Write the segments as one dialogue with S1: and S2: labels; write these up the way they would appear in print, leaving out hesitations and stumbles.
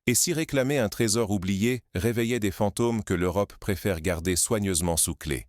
S1: Et si réclamer un trésor oublié réveillait des fantômes que l'Europe préfère garder soigneusement sous clé?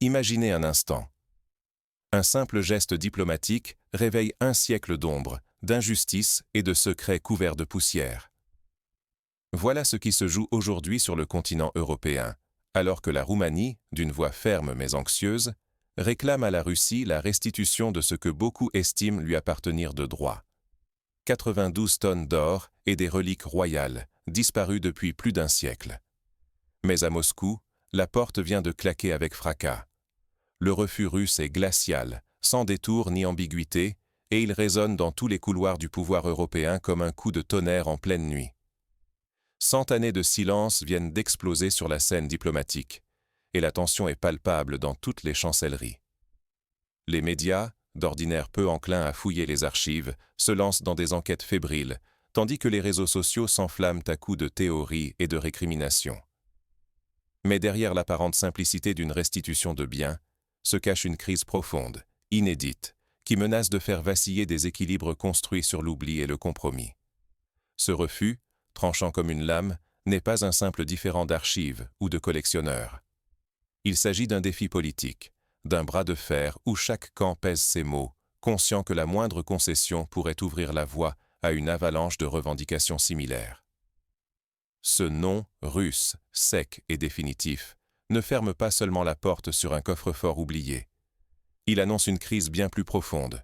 S1: Imaginez un instant. Un simple geste diplomatique réveille un siècle d'ombre, d'injustice et de secrets couverts de poussière. Voilà ce qui se joue aujourd'hui sur le continent européen, alors que la Roumanie, d'une voix ferme mais anxieuse, réclame à la Russie la restitution de ce que beaucoup estiment lui appartenir de droit. 92 tonnes d'or et des reliques royales, disparues depuis plus d'un siècle. Mais à Moscou, la porte vient de claquer avec fracas. Le refus russe est glacial, sans détour ni ambiguïté, et il résonne dans tous les couloirs du pouvoir européen comme un coup de tonnerre en pleine nuit. 100 années de silence viennent d'exploser sur la scène diplomatique, et la tension est palpable dans toutes les chancelleries. Les médias, d'ordinaire peu enclins à fouiller les archives, se lancent dans des enquêtes fébriles, tandis que les réseaux sociaux s'enflamment à coups de théories et de récriminations. Mais derrière l'apparente simplicité d'une restitution de biens, se cache une crise profonde, inédite, qui menace de faire vaciller des équilibres construits sur l'oubli et le compromis. Ce refus, tranchant comme une lame, n'est pas un simple différend d'archives ou de collectionneurs. Il s'agit d'un défi politique, d'un bras de fer où chaque camp pèse ses mots, conscient que la moindre concession pourrait ouvrir la voie à une avalanche de revendications similaires. Ce non russe, sec et définitif, ne ferme pas seulement la porte sur un coffre-fort oublié. Il annonce une crise bien plus profonde,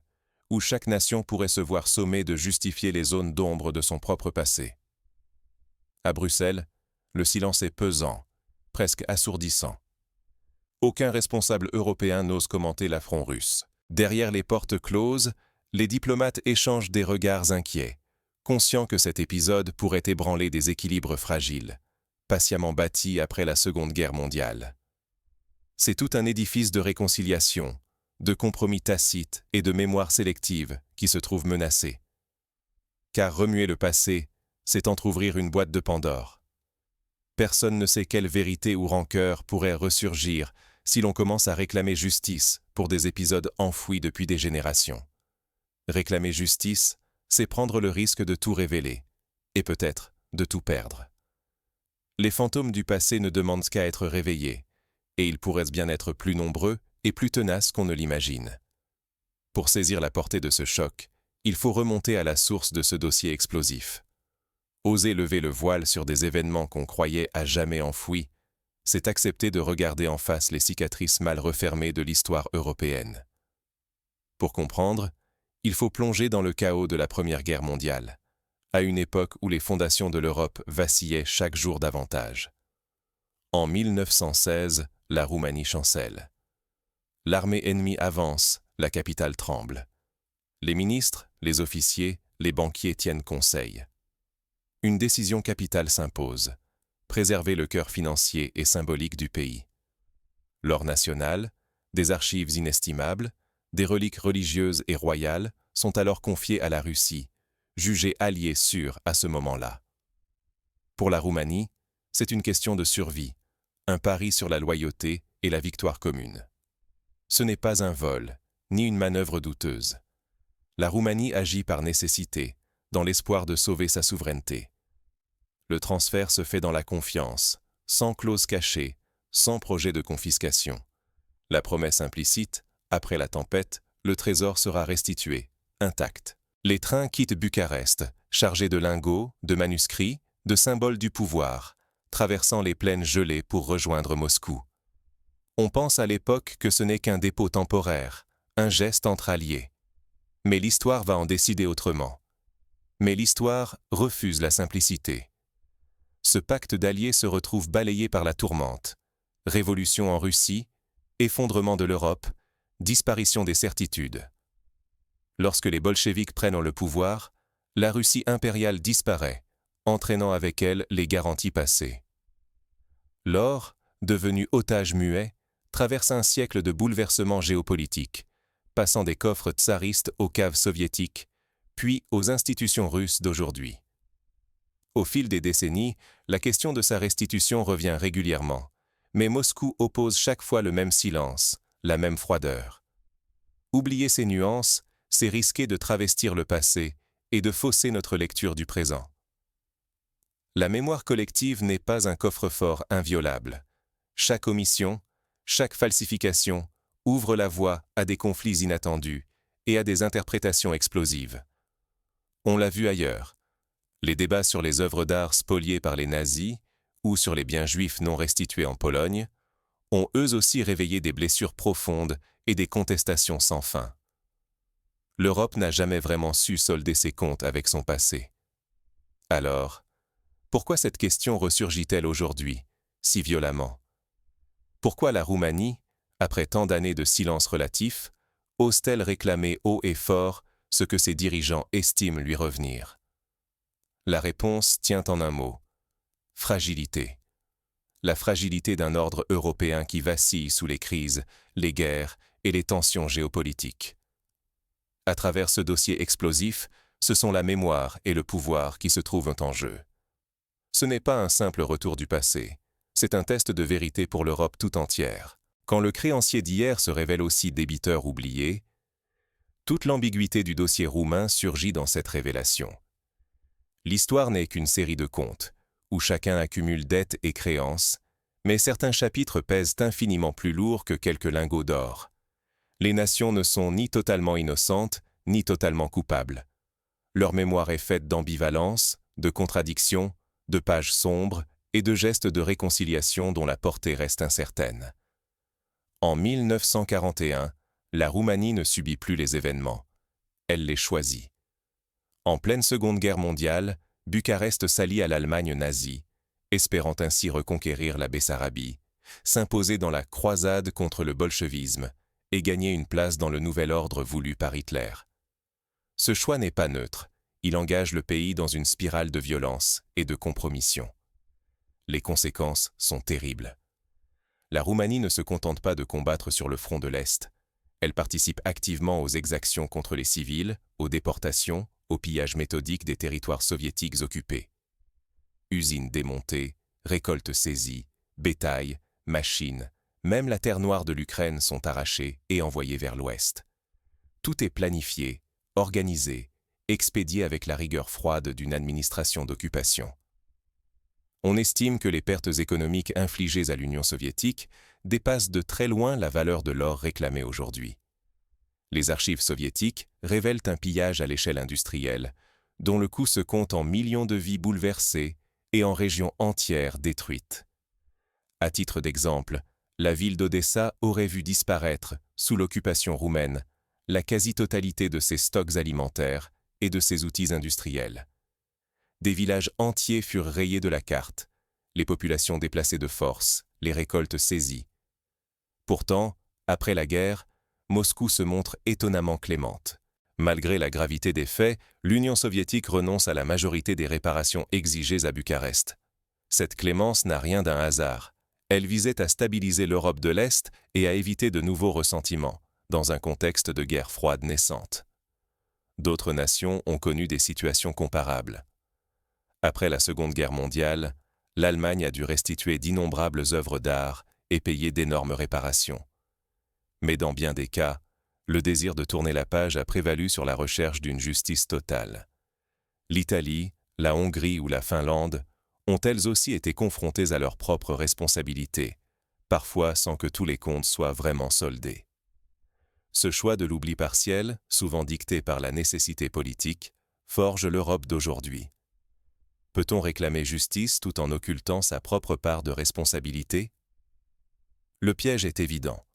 S1: où chaque nation pourrait se voir sommée de justifier les zones d'ombre de son propre passé. À Bruxelles, le silence est pesant, presque assourdissant. Aucun responsable européen n'ose commenter l'affront russe. Derrière les portes closes, les diplomates échangent des regards inquiets, conscients que cet épisode pourrait ébranler des équilibres fragiles, patiemment bâtis après la Seconde Guerre mondiale. C'est tout un édifice de réconciliation, de compromis tacites et de mémoire sélective qui se trouve menacé. Car remuer le passé, c'est entr'ouvrir une boîte de Pandore. Personne ne sait quelle vérité ou rancœur pourrait ressurgir si l'on commence à réclamer justice pour des épisodes enfouis depuis des générations. Réclamer justice, c'est prendre le risque de tout révéler, et peut-être de tout perdre. Les fantômes du passé ne demandent qu'à être réveillés, et ils pourraient bien être plus nombreux et plus tenaces qu'on ne l'imagine. Pour saisir la portée de ce choc, il faut remonter à la source de ce dossier explosif. Oser lever le voile sur des événements qu'on croyait à jamais enfouis, c'est accepter de regarder en face les cicatrices mal refermées de l'histoire européenne. Pour comprendre, il faut plonger dans le chaos de la Première Guerre mondiale, à une époque où les fondations de l'Europe vacillaient chaque jour davantage. En 1916, la Roumanie chancelle. L'armée ennemie avance, la capitale tremble. Les ministres, les officiers, les banquiers tiennent conseil. Une décision capitale s'impose, préserver le cœur financier et symbolique du pays. L'or national, des archives inestimables, des reliques religieuses et royales sont alors confiées à la Russie, jugée alliée sûre à ce moment-là. Pour la Roumanie, c'est une question de survie, un pari sur la loyauté et la victoire commune. Ce n'est pas un vol, ni une manœuvre douteuse. La Roumanie agit par nécessité, dans l'espoir de sauver sa souveraineté. Le transfert se fait dans la confiance, sans clause cachée, sans projet de confiscation. La promesse implicite, après la tempête, le trésor sera restitué, intact. Les trains quittent Bucarest, chargés de lingots, de manuscrits, de symboles du pouvoir, traversant les plaines gelées pour rejoindre Moscou. On pense à l'époque que ce n'est qu'un dépôt temporaire, un geste entre alliés. Mais l'histoire va en décider autrement. Mais l'histoire refuse la simplicité. Ce pacte d'alliés se retrouve balayé par la tourmente. Révolution en Russie, effondrement de l'Europe, disparition des certitudes. Lorsque les bolcheviks prennent le pouvoir, la Russie impériale disparaît, entraînant avec elle les garanties passées. L'or, devenu otage muet, traverse un siècle de bouleversements géopolitiques, passant des coffres tsaristes aux caves soviétiques, puis aux institutions russes d'aujourd'hui. Au fil des décennies, la question de sa restitution revient régulièrement, mais Moscou oppose chaque fois le même silence, la même froideur. Oublier ces nuances, c'est risquer de travestir le passé et de fausser notre lecture du présent. La mémoire collective n'est pas un coffre-fort inviolable. Chaque omission, chaque falsification ouvre la voie à des conflits inattendus et à des interprétations explosives. On l'a vu ailleurs. Les débats sur les œuvres d'art spoliées par les nazis ou sur les biens juifs non restitués en Pologne ont eux aussi réveillé des blessures profondes et des contestations sans fin. L'Europe n'a jamais vraiment su solder ses comptes avec son passé. Alors, pourquoi cette question ressurgit-elle aujourd'hui, si violemment? Pourquoi la Roumanie, après tant d'années de silence relatif, ose-t-elle réclamer haut et fort ce que ses dirigeants estiment lui revenir? La réponse tient en un mot: fragilité. La fragilité d'un ordre européen qui vacille sous les crises, les guerres et les tensions géopolitiques. À travers ce dossier explosif, ce sont la mémoire et le pouvoir qui se trouvent en jeu. Ce n'est pas un simple retour du passé, c'est un test de vérité pour l'Europe tout entière. Quand le créancier d'hier se révèle aussi débiteur oublié, toute l'ambiguïté du dossier roumain surgit dans cette révélation. L'histoire n'est qu'une série de contes, où chacun accumule dettes et créances, mais certains chapitres pèsent infiniment plus lourd que quelques lingots d'or. Les nations ne sont ni totalement innocentes, ni totalement coupables. Leur mémoire est faite d'ambivalence, de contradictions, de pages sombres et de gestes de réconciliation dont la portée reste incertaine. En 1941, la Roumanie ne subit plus les événements. Elle les choisit. En pleine Seconde Guerre mondiale, Bucarest s'allie à l'Allemagne nazie, espérant ainsi reconquérir la Bessarabie, s'imposer dans la croisade contre le bolchevisme et gagner une place dans le nouvel ordre voulu par Hitler. Ce choix n'est pas neutre, il engage le pays dans une spirale de violence et de compromission. Les conséquences sont terribles. La Roumanie ne se contente pas de combattre sur le front de l'Est. Elle participe activement aux exactions contre les civils, aux déportations, au pillage méthodique des territoires soviétiques occupés. Usines démontées, récoltes saisies, bétail, machines, même la terre noire de l'Ukraine sont arrachées et envoyées vers l'Ouest. Tout est planifié, organisé, expédié avec la rigueur froide d'une administration d'occupation. On estime que les pertes économiques infligées à l'Union soviétique dépassent de très loin la valeur de l'or réclamé aujourd'hui. Les archives soviétiques révèlent un pillage à l'échelle industrielle, dont le coût se compte en millions de vies bouleversées et en régions entières détruites. À titre d'exemple, la ville d'Odessa aurait vu disparaître, sous l'occupation roumaine, la quasi-totalité de ses stocks alimentaires et de ses outils industriels. Des villages entiers furent rayés de la carte, les populations déplacées de force, les récoltes saisies. Pourtant, après la guerre, Moscou se montre étonnamment clémente. Malgré la gravité des faits, l'Union soviétique renonce à la majorité des réparations exigées à Bucarest. Cette clémence n'a rien d'un hasard. Elle visait à stabiliser l'Europe de l'Est et à éviter de nouveaux ressentiments, dans un contexte de guerre froide naissante. D'autres nations ont connu des situations comparables. Après la Seconde Guerre mondiale, l'Allemagne a dû restituer d'innombrables œuvres d'art et payer d'énormes réparations. Mais dans bien des cas, le désir de tourner la page a prévalu sur la recherche d'une justice totale. L'Italie, la Hongrie ou la Finlande ont elles aussi été confrontées à leurs propres responsabilités, parfois sans que tous les comptes soient vraiment soldés. Ce choix de l'oubli partiel, souvent dicté par la nécessité politique, forge l'Europe d'aujourd'hui. Peut-on réclamer justice tout en occultant sa propre part de responsabilité? Le piège est évident.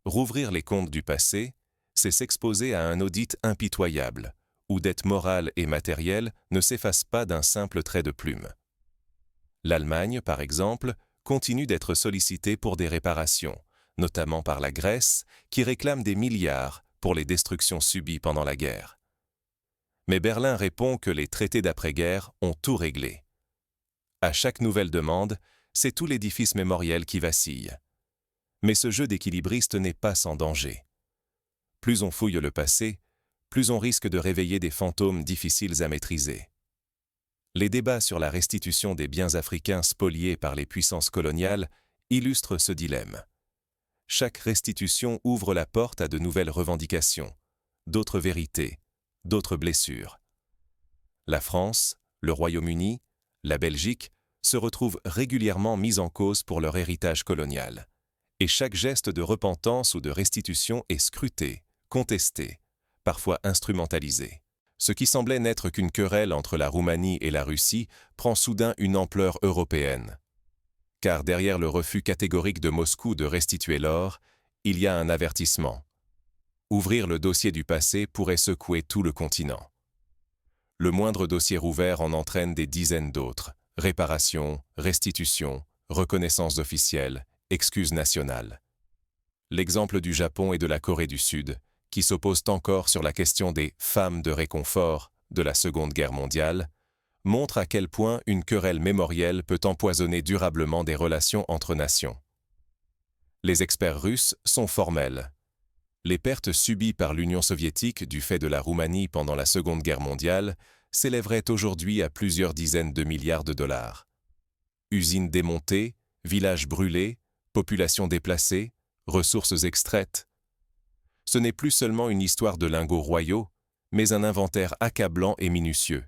S1: Rouvrir les comptes du passé, c'est s'exposer à un audit impitoyable, où dettes morales et matérielles ne s'effacent pas d'un simple trait de plume. L'Allemagne, par exemple, continue d'être sollicitée pour des réparations, notamment par la Grèce, qui réclame des milliards pour les destructions subies pendant la guerre. Mais Berlin répond que les traités d'après-guerre ont tout réglé. À chaque nouvelle demande, c'est tout l'édifice mémoriel qui vacille. Mais ce jeu d'équilibriste n'est pas sans danger. Plus on fouille le passé, plus on risque de réveiller des fantômes difficiles à maîtriser. Les débats sur la restitution des biens africains spoliés par les puissances coloniales illustrent ce dilemme. Chaque restitution ouvre la porte à de nouvelles revendications, d'autres vérités, d'autres blessures. La France, le Royaume-Uni, la Belgique, se retrouvent régulièrement mis en cause pour leur héritage colonial. Et chaque geste de repentance ou de restitution est scruté, contesté, parfois instrumentalisé. Ce qui semblait n'être qu'une querelle entre la Roumanie et la Russie prend soudain une ampleur européenne. Car derrière le refus catégorique de Moscou de restituer l'or, il y a un avertissement. Ouvrir le dossier du passé pourrait secouer tout le continent. Le moindre dossier rouvert en entraîne des dizaines d'autres. Réparation, restitution, reconnaissance officielle, excuses nationales. L'exemple du Japon et de la Corée du Sud, qui s'opposent encore sur la question des « femmes de réconfort » de la Seconde Guerre mondiale, montre à quel point une querelle mémorielle peut empoisonner durablement des relations entre nations. Les experts russes sont formels. Les pertes subies par l'Union soviétique du fait de la Roumanie pendant la Seconde Guerre mondiale s'élèveraient aujourd'hui à plusieurs dizaines de milliards de dollars. Usines démontées, villages brûlés, populations déplacées, ressources extraites. Ce n'est plus seulement une histoire de lingots royaux, mais un inventaire accablant et minutieux.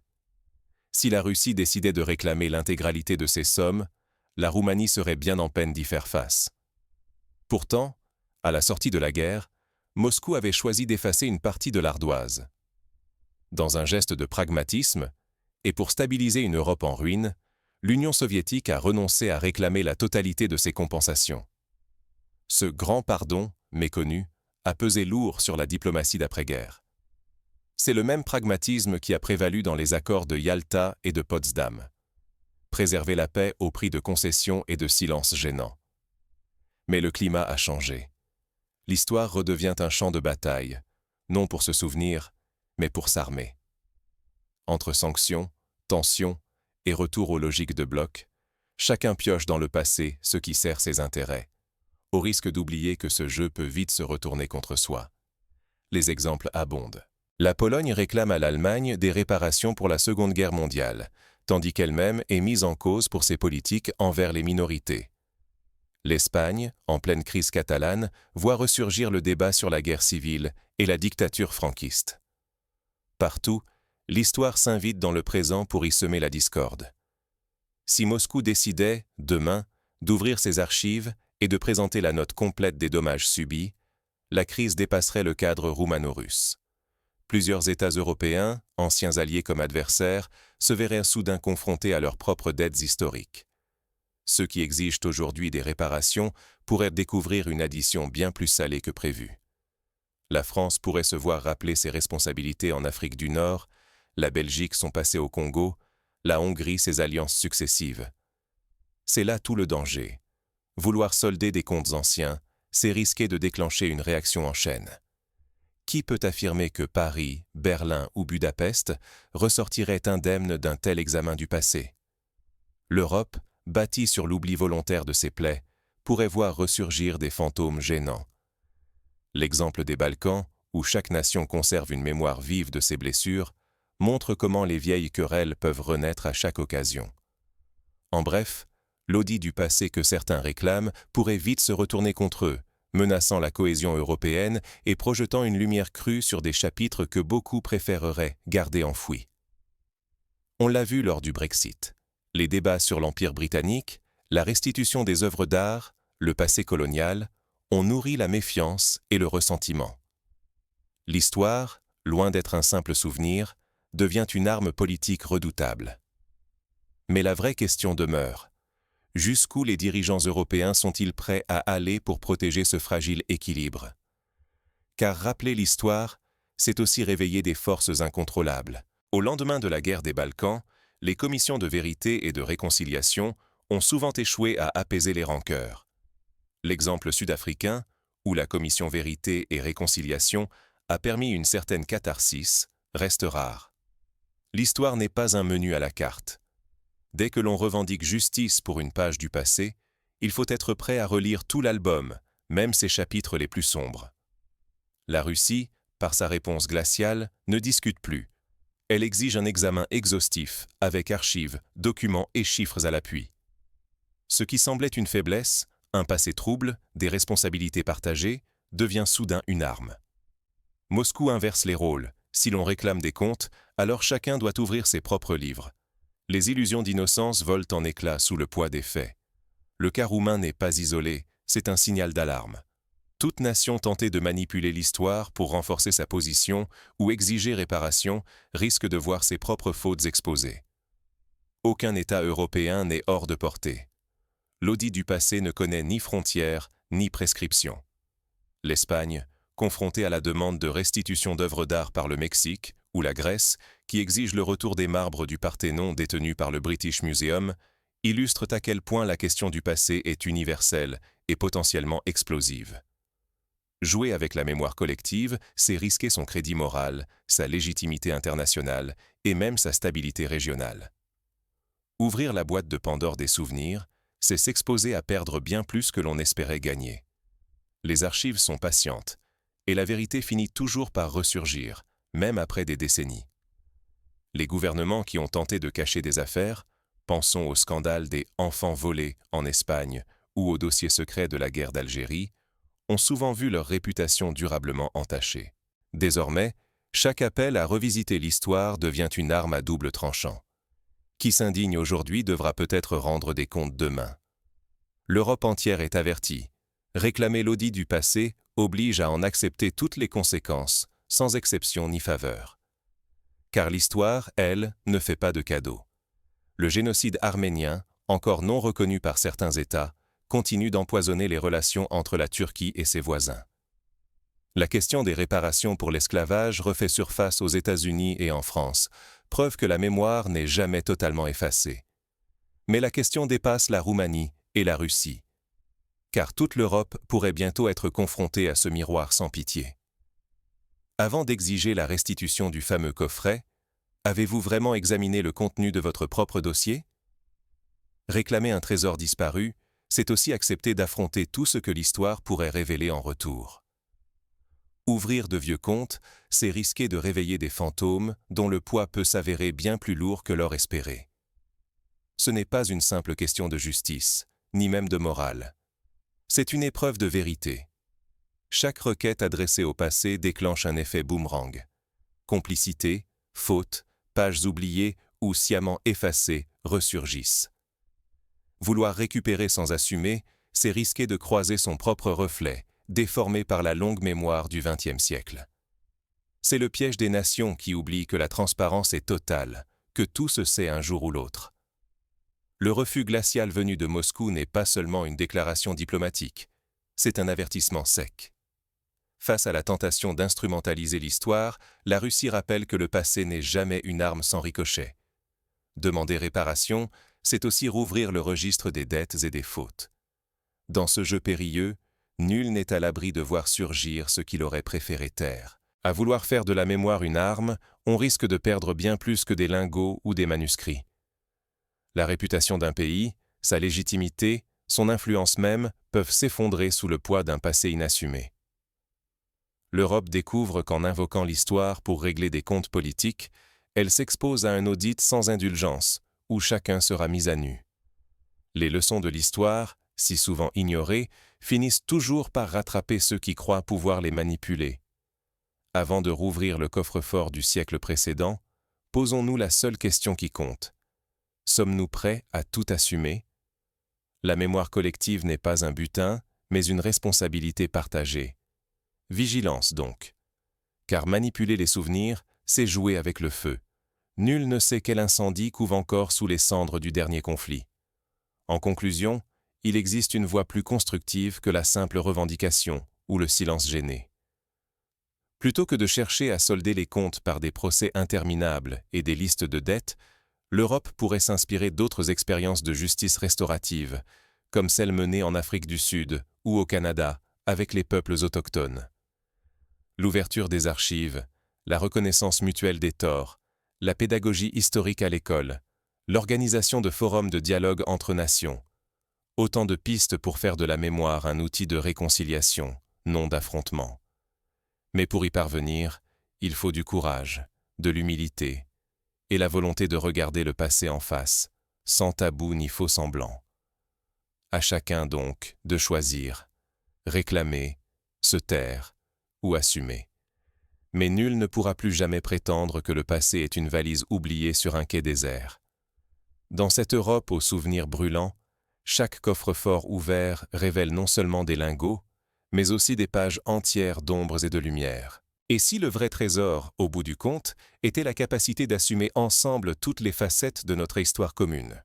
S1: Si la Russie décidait de réclamer l'intégralité de ces sommes, la Roumanie serait bien en peine d'y faire face. Pourtant, à la sortie de la guerre, Moscou avait choisi d'effacer une partie de l'ardoise. Dans un geste de pragmatisme, et pour stabiliser une Europe en ruine, l'Union soviétique a renoncé à réclamer la totalité de ses compensations. Ce grand pardon, méconnu, a pesé lourd sur la diplomatie d'après-guerre. C'est le même pragmatisme qui a prévalu dans les accords de Yalta et de Potsdam. Préserver la paix au prix de concessions et de silences gênants. Mais le climat a changé. L'histoire redevient un champ de bataille, non pour se souvenir, mais pour s'armer. Entre sanctions, tensions et retour aux logiques de bloc, chacun pioche dans le passé ce qui sert ses intérêts, au risque d'oublier que ce jeu peut vite se retourner contre soi. Les exemples abondent. La Pologne réclame à l'Allemagne des réparations pour la Seconde Guerre mondiale, tandis qu'elle-même est mise en cause pour ses politiques envers les minorités. L'Espagne, en pleine crise catalane, voit ressurgir le débat sur la guerre civile et la dictature franquiste. Partout, l'histoire s'invite dans le présent pour y semer la discorde. Si Moscou décidait, demain, d'ouvrir ses archives et de présenter la note complète des dommages subis, la crise dépasserait le cadre roumano-russe. Plusieurs États européens, anciens alliés comme adversaires, se verraient soudain confrontés à leurs propres dettes historiques. Ceux qui exigent aujourd'hui des réparations pourraient découvrir une addition bien plus salée que prévu. La France pourrait se voir rappeler ses responsabilités en Afrique du Nord, la Belgique son passé au Congo, la Hongrie ses alliances successives. C'est là tout le danger. Vouloir solder des comptes anciens, c'est risquer de déclencher une réaction en chaîne. Qui peut affirmer que Paris, Berlin ou Budapest ressortiraient indemnes d'un tel examen du passé? L'Europe, bâtie sur l'oubli volontaire de ses plaies, pourrait voir ressurgir des fantômes gênants. L'exemple des Balkans, où chaque nation conserve une mémoire vive de ses blessures, montre comment les vieilles querelles peuvent renaître à chaque occasion. En bref, l'audit du passé que certains réclament pourrait vite se retourner contre eux, menaçant la cohésion européenne et projetant une lumière crue sur des chapitres que beaucoup préféreraient garder enfouis. On l'a vu lors du Brexit. Les débats sur l'Empire britannique, la restitution des œuvres d'art, le passé colonial, ont nourri la méfiance et le ressentiment. L'histoire, loin d'être un simple souvenir, devient une arme politique redoutable. Mais la vraie question demeure. Jusqu'où les dirigeants européens sont-ils prêts à aller pour protéger ce fragile équilibre? Car rappeler l'histoire, c'est aussi réveiller des forces incontrôlables. Au lendemain de la guerre des Balkans, les commissions de vérité et de réconciliation ont souvent échoué à apaiser les rancœurs. L'exemple sud-africain, où la commission vérité et réconciliation a permis une certaine catharsis, reste rare. L'histoire n'est pas un menu à la carte. Dès que l'on revendique justice pour une page du passé, il faut être prêt à relire tout l'album, même ses chapitres les plus sombres. La Russie, par sa réponse glaciale, ne discute plus. Elle exige un examen exhaustif, avec archives, documents et chiffres à l'appui. Ce qui semblait une faiblesse, un passé trouble, des responsabilités partagées, devient soudain une arme. Moscou inverse les rôles. Si l'on réclame des comptes, alors chacun doit ouvrir ses propres livres. Les illusions d'innocence volent en éclats sous le poids des faits. Le cas roumain n'est pas isolé, c'est un signal d'alarme. Toute nation tentée de manipuler l'histoire pour renforcer sa position ou exiger réparation risque de voir ses propres fautes exposées. Aucun État européen n'est hors de portée. L'audit du passé ne connaît ni frontières ni prescriptions. L'Espagne, confrontée à la demande de restitution d'œuvres d'art par le Mexique, ou la Grèce, qui exige le retour des marbres du Parthénon détenus par le British Museum, illustrent à quel point la question du passé est universelle et potentiellement explosive. Jouer avec la mémoire collective, c'est risquer son crédit moral, sa légitimité internationale et même sa stabilité régionale. Ouvrir la boîte de Pandore des souvenirs, c'est s'exposer à perdre bien plus que l'on espérait gagner. Les archives sont patientes, et la vérité finit toujours par ressurgir, même après des décennies. Les gouvernements qui ont tenté de cacher des affaires, pensons au scandale des « enfants volés » en Espagne ou au dossier secret de la guerre d'Algérie, ont souvent vu leur réputation durablement entachée. Désormais, chaque appel à revisiter l'histoire devient une arme à double tranchant. Qui s'indigne aujourd'hui devra peut-être rendre des comptes demain. L'Europe entière est avertie. Réclamer l'audit du passé oblige à en accepter toutes les conséquences, sans exception ni faveur. Car l'histoire, elle, ne fait pas de cadeaux. Le génocide arménien, encore non reconnu par certains États, continue d'empoisonner les relations entre la Turquie et ses voisins. La question des réparations pour l'esclavage refait surface aux États-Unis et en France, preuve que la mémoire n'est jamais totalement effacée. Mais la question dépasse la Roumanie et la Russie, car toute l'Europe pourrait bientôt être confrontée à ce miroir sans pitié. Avant d'exiger la restitution du fameux coffret, avez-vous vraiment examiné le contenu de votre propre dossier? Réclamer un trésor disparu, c'est aussi accepter d'affronter tout ce que l'histoire pourrait révéler en retour. Ouvrir de vieux comptes, c'est risquer de réveiller des fantômes dont le poids peut s'avérer bien plus lourd que l'or espéré. Ce n'est pas une simple question de justice, ni même de morale. C'est une épreuve de vérité. Chaque requête adressée au passé déclenche un effet boomerang. Complicité, faute, pages oubliées ou sciemment effacées ressurgissent. Vouloir récupérer sans assumer, c'est risquer de croiser son propre reflet, déformé par la longue mémoire du XXe siècle. C'est le piège des nations qui oublient que la transparence est totale, que tout se sait un jour ou l'autre. Le refus glacial venu de Moscou n'est pas seulement une déclaration diplomatique, c'est un avertissement sec. Face à la tentation d'instrumentaliser l'histoire, la Russie rappelle que le passé n'est jamais une arme sans ricochet. Demander réparation, c'est aussi rouvrir le registre des dettes et des fautes. Dans ce jeu périlleux, nul n'est à l'abri de voir surgir ce qu'il aurait préféré taire. À vouloir faire de la mémoire une arme, on risque de perdre bien plus que des lingots ou des manuscrits. La réputation d'un pays, sa légitimité, son influence même peuvent s'effondrer sous le poids d'un passé inassumé. L'Europe découvre qu'en invoquant l'histoire pour régler des comptes politiques, elle s'expose à un audit sans indulgence, où chacun sera mis à nu. Les leçons de l'histoire, si souvent ignorées, finissent toujours par rattraper ceux qui croient pouvoir les manipuler. Avant de rouvrir le coffre-fort du siècle précédent, posons-nous la seule question qui compte. Sommes-nous prêts à tout assumer? La mémoire collective n'est pas un butin, mais une responsabilité partagée. Vigilance donc. Car manipuler les souvenirs, c'est jouer avec le feu. Nul ne sait quel incendie couve encore sous les cendres du dernier conflit. En conclusion, il existe une voie plus constructive que la simple revendication ou le silence gêné. Plutôt que de chercher à solder les comptes par des procès interminables et des listes de dettes, l'Europe pourrait s'inspirer d'autres expériences de justice restaurative, comme celles menées en Afrique du Sud ou au Canada avec les peuples autochtones. L'ouverture des archives, la reconnaissance mutuelle des torts, la pédagogie historique à l'école, l'organisation de forums de dialogue entre nations. Autant de pistes pour faire de la mémoire un outil de réconciliation, non d'affrontement. Mais pour y parvenir, il faut du courage, de l'humilité et la volonté de regarder le passé en face, sans tabou ni faux semblant. À chacun donc de choisir, réclamer, se taire ou assumer. Mais nul ne pourra plus jamais prétendre que le passé est une valise oubliée sur un quai désert. Dans cette Europe aux souvenirs brûlants, chaque coffre-fort ouvert révèle non seulement des lingots, mais aussi des pages entières d'ombres et de lumière. Et si le vrai trésor, au bout du compte, était la capacité d'assumer ensemble toutes les facettes de notre histoire commune?